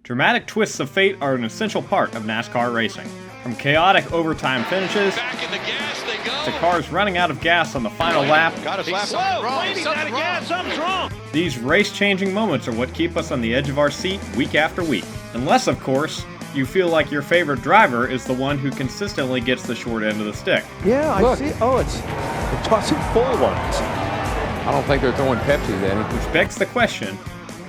Dramatic twists of fate are an essential part of NASCAR racing. From chaotic overtime finishes to cars running out of gas on the final lap, Something's wrong. these race-changing moments are what keep us on the edge of our seat week after week. Unless, of course, you feel like your favorite driver is the one who consistently gets the short end of the stick. Yeah, I see. Oh, they're tossing full ones. I don't think they're throwing Pepsi then. Which begs the question,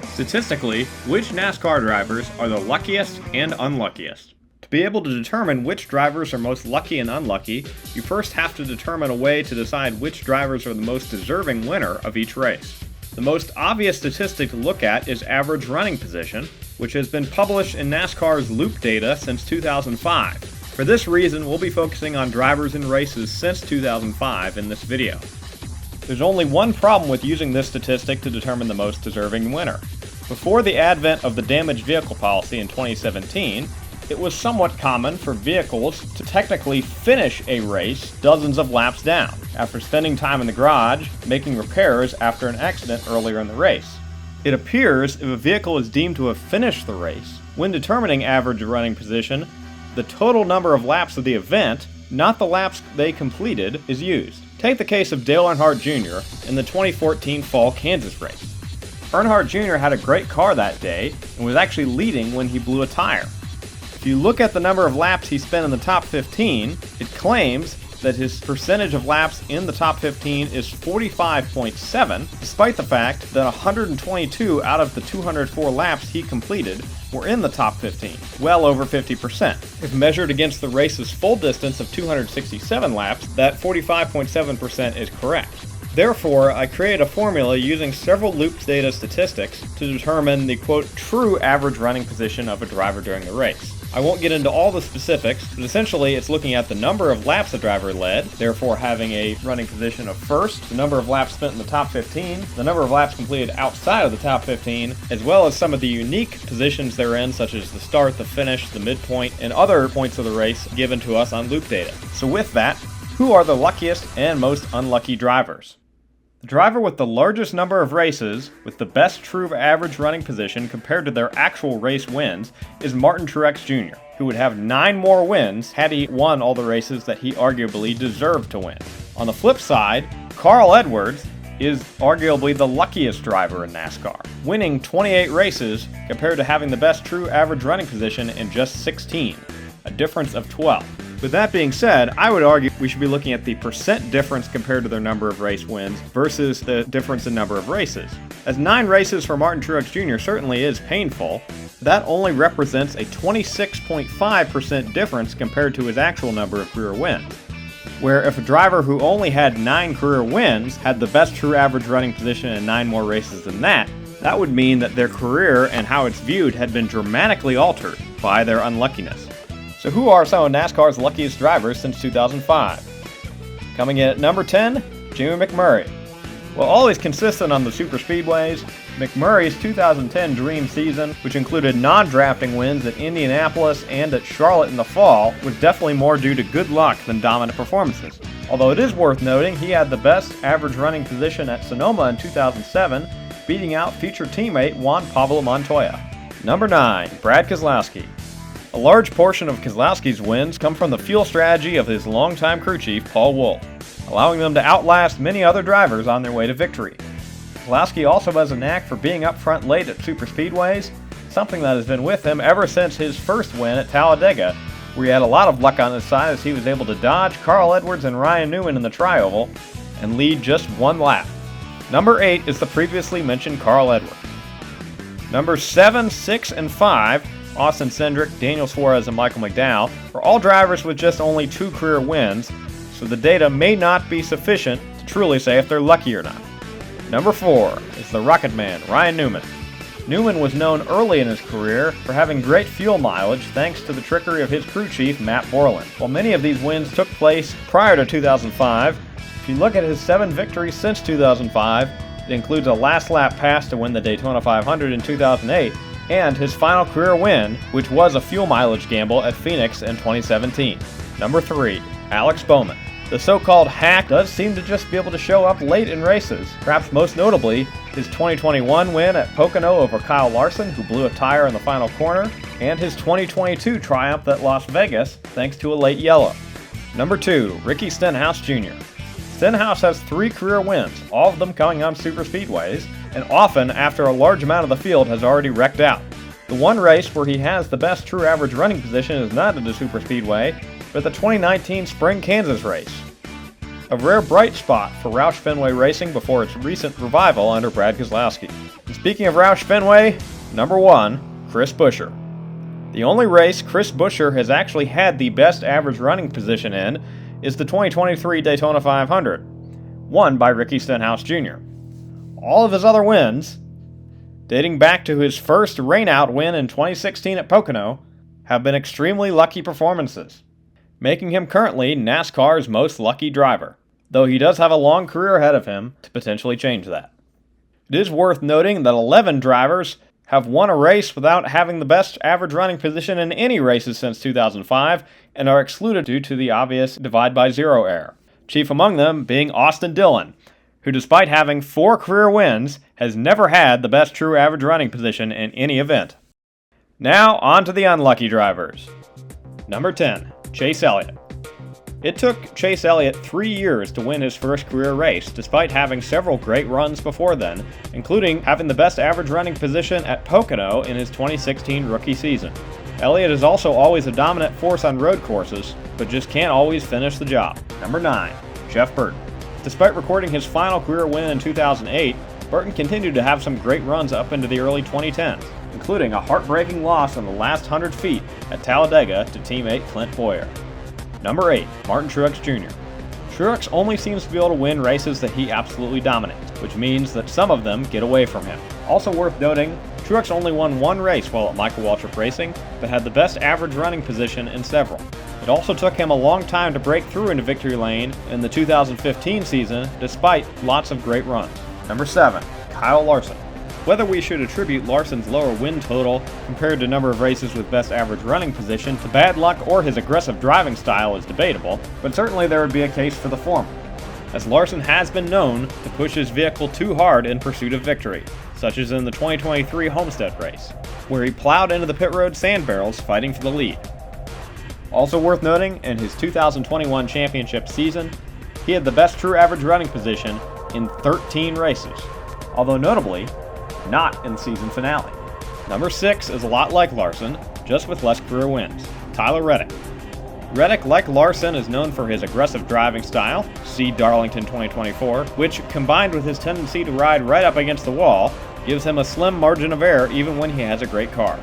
statistically, which NASCAR drivers are the luckiest and unluckiest? To be able to determine which drivers are most lucky and unlucky, you first have to determine a way to decide which drivers are the most deserving winner of each race. The most obvious statistic to look at is average running position, which has been published in NASCAR's Loop data since 2005. For this reason, we'll be focusing on drivers in races since 2005 in this video. There's only one problem with using this statistic to determine the most deserving winner. Before the advent of the damaged vehicle policy in 2017, it was somewhat common for vehicles to technically finish a race dozens of laps down, after spending time in the garage making repairs after an accident earlier in the race. It appears if a vehicle is deemed to have finished the race, when determining average running position, the total number of laps of the event, not the laps they completed, is used. Take the case of Dale Earnhardt Jr. in the 2014 Fall Kansas race. Earnhardt Jr. had a great car that day and was actually leading when he blew a tire. If you look at the number of laps he spent in the top 15, it claims that his percentage of laps in the top 15 is 45.7, despite the fact that 122 out of the 204 laps he completed were in the top 15, well over 50%. If measured against the race's full distance of 267 laps, that 45.7% is correct. Therefore, I created a formula using several Loop data statistics to determine the quote true average running position of a driver during the race. I won't get into all the specifics, but essentially it's looking at the number of laps the driver led, therefore having a running position of first, the number of laps spent in the top 15, the number of laps completed outside of the top 15, as well as some of the unique positions they're in, such as the start, the finish, the midpoint, and other points of the race given to us on Loop data. So with that, who are the luckiest and most unlucky drivers? The driver with the largest number of races, with the best true average running position compared to their actual race wins, is Martin Truex Jr., who would have 9 more wins had he won all the races that he arguably deserved to win. On the flip side, Carl Edwards is arguably the luckiest driver in NASCAR, winning 28 races compared to having the best true average running position in just 16, a difference of 12. With that being said, I would argue we should be looking at the percent difference compared to their number of race wins versus the difference in number of races. As 9 races for Martin Truex Jr. certainly is painful, that only represents a 26.5% difference compared to his actual number of career wins. Where if a driver who only had 9 career wins had the best true average running position in 9 more races than that would mean that their career and how it's viewed had been dramatically altered by their unluckiness. So who are some of NASCAR's luckiest drivers since 2005? Coming in at number 10, Jimmy McMurray. While always consistent on the super speedways, McMurray's 2010 dream season, which included non-drafting wins at Indianapolis and at Charlotte in the fall, was definitely more due to good luck than dominant performances. Although it is worth noting he had the best average running position at Sonoma in 2007, beating out future teammate Juan Pablo Montoya. Number 9, Brad Keselowski. A large portion of Keselowski's wins come from the fuel strategy of his longtime crew chief, Paul Wolfe, allowing them to outlast many other drivers on their way to victory. Keselowski also has a knack for being up front late at super speedways, something that has been with him ever since his first win at Talladega, where he had a lot of luck on his side as he was able to dodge Carl Edwards and Ryan Newman in the tri-oval and lead just 1 lap. Number 8 is the previously mentioned Carl Edwards. Numbers 7, 6, and 5, Austin Cindric, Daniel Suarez, and Michael McDowell, are all drivers with just only 2 career wins, so the data may not be sufficient to truly say if they're lucky or not. Number 4 is the Rocket Man, Ryan Newman. Newman was known early in his career for having great fuel mileage thanks to the trickery of his crew chief, Matt Borland. While many of these wins took place prior to 2005, if you look at his 7 victories since 2005, it includes a last lap pass to win the Daytona 500 in 2008, and his final career win, which was a fuel mileage gamble at Phoenix in 2017. Number 3, Alex Bowman. The so-called hack does seem to just be able to show up late in races, perhaps most notably his 2021 win at Pocono over Kyle Larson, who blew a tire in the final corner, and his 2022 triumph at Las Vegas thanks to a late yellow. Number 2, Ricky Stenhouse Jr. Stenhouse has 3 career wins, all of them coming on superspeedways, and often after a large amount of the field has already wrecked out. The one race where he has the best true average running position is not at the superspeedway, but the 2019 Spring Kansas race. A rare bright spot for Roush Fenway Racing before its recent revival under Brad Keselowski. And speaking of Roush Fenway, number 1, Chris Buescher. The only race Chris Buescher has actually had the best average running position in is the 2023 Daytona 500, won by Ricky Stenhouse Jr. All of his other wins, dating back to his first rainout win in 2016 at Pocono, have been extremely lucky performances, making him currently NASCAR's most lucky driver, though he does have a long career ahead of him to potentially change that. It is worth noting that 11 drivers have won a race without having the best average running position in any races since 2005 and are excluded due to the obvious divide by zero error. Chief among them being Austin Dillon, who despite having 4 career wins, has never had the best true average running position in any event. Now on to the unlucky drivers. Number 10, Chase Elliott. It took Chase Elliott 3 years to win his first career race, despite having several great runs before then, including having the best average running position at Pocono in his 2016 rookie season. Elliott is also always a dominant force on road courses, but just can't always finish the job. Number 9, Jeff Burton. Despite recording his final career win in 2008, Burton continued to have some great runs up into the early 2010s, including a heartbreaking loss on the last 100 feet at Talladega to teammate Clint Bowyer. Number 8, Martin Truex Jr. Truex only seems to be able to win races that he absolutely dominates, which means that some of them get away from him. Also worth noting, Truex only won 1 race while at Michael Waltrip Racing, but had the best average running position in several. It also took him a long time to break through into victory lane in the 2015 season, despite lots of great runs. Number 7, Kyle Larson. Whether we should attribute Larson's lower win total compared to number of races with best average running position to bad luck or his aggressive driving style is debatable, but certainly there would be a case for the former, as Larson has been known to push his vehicle too hard in pursuit of victory, such as in the 2023 Homestead race, where he plowed into the pit road sand barrels fighting for the lead. Also worth noting, in his 2021 championship season, he had the best true average running position in 13 races, although notably, not in the season finale. Number 6 is a lot like Larson, just with less career wins. Tyler Reddick. Reddick, like Larson, is known for his aggressive driving style, see Darlington 2024, which, combined with his tendency to ride right up against the wall, gives him a slim margin of error even when he has a great car.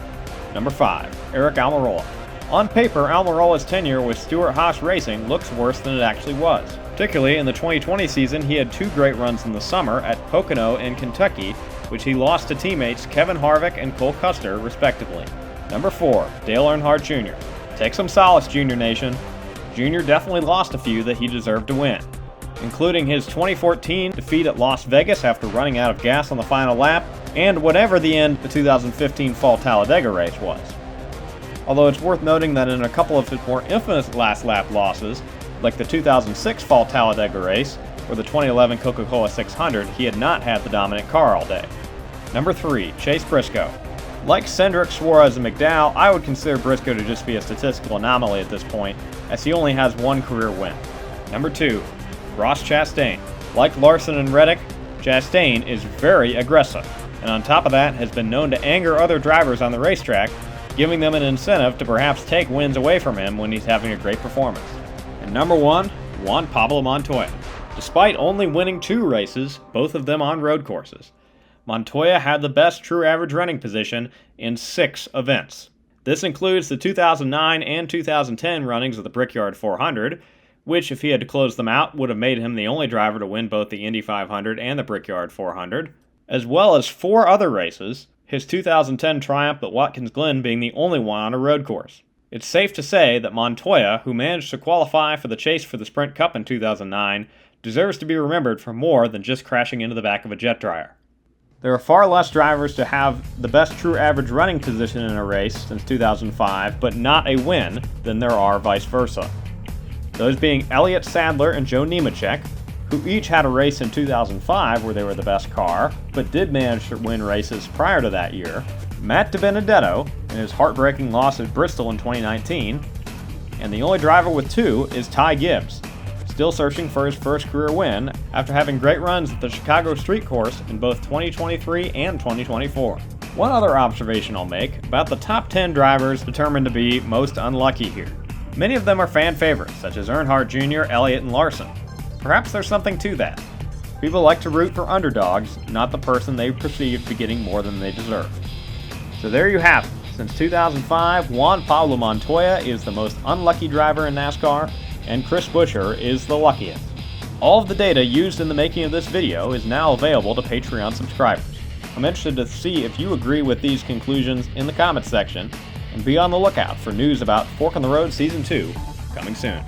Number 5, Eric Almirola. On paper, Almirola's tenure with Stewart-Haas Racing looks worse than it actually was. Particularly in the 2020 season, he had 2 great runs in the summer at Pocono and Kentucky, which he lost to teammates Kevin Harvick and Cole Custer, respectively. Number 4, Dale Earnhardt Jr. Take some solace, Junior Nation. Junior definitely lost a few that he deserved to win, including his 2014 defeat at Las Vegas after running out of gas on the final lap, and whatever the end of the 2015 Fall Talladega race was. Although it's worth noting that in a couple of his more infamous last lap losses, like the 2006 Fall Talladega race or the 2011 Coca-Cola 600, he had not had the dominant car all day. Number 3, Chase Briscoe. Like Cindric, Suarez, and McDowell, I would consider Briscoe to just be a statistical anomaly at this point, as he only has 1 career win. Number 2, Ross Chastain. Like Larson and Reddick, Chastain is very aggressive, and on top of that has been known to anger other drivers on the racetrack, giving them an incentive to perhaps take wins away from him when he's having a great performance. And number 1, Juan Pablo Montoya. Despite only winning 2 races, both of them on road courses, Montoya had the best true average running position in 6 events. This includes the 2009 and 2010 runnings of the Brickyard 400, which, if he had to close them out, would have made him the only driver to win both the Indy 500 and the Brickyard 400, as well as 4 other races, his 2010 triumph at Watkins Glen being the only one on a road course. It's safe to say that Montoya, who managed to qualify for the chase for the Sprint Cup in 2009, deserves to be remembered for more than just crashing into the back of a jet dryer. There are far less drivers to have the best true average running position in a race since 2005, but not a win, than there are vice versa. Those being Elliott Sadler and Joe Nemechek, who each had a race in 2005 where they were the best car, but did manage to win races prior to that year, Matt DiBenedetto in his heartbreaking loss at Bristol in 2019, and the only driver with 2 is Ty Gibbs, still searching for his first career win after having great runs at the Chicago Street Course in both 2023 and 2024. One other observation I'll make about the top 10 drivers determined to be most unlucky here. Many of them are fan favorites, such as Earnhardt Jr., Elliott, and Larson. Perhaps there's something to that. People like to root for underdogs, not the person they perceive to be getting more than they deserve. So there you have it. Since 2005, Juan Pablo Montoya is the most unlucky driver in NASCAR, and Chris Buescher is the luckiest. All of the data used in the making of this video is now available to Patreon subscribers. I'm interested to see if you agree with these conclusions in the comments section, and be on the lookout for news about Fork in the Road Season 2 coming soon.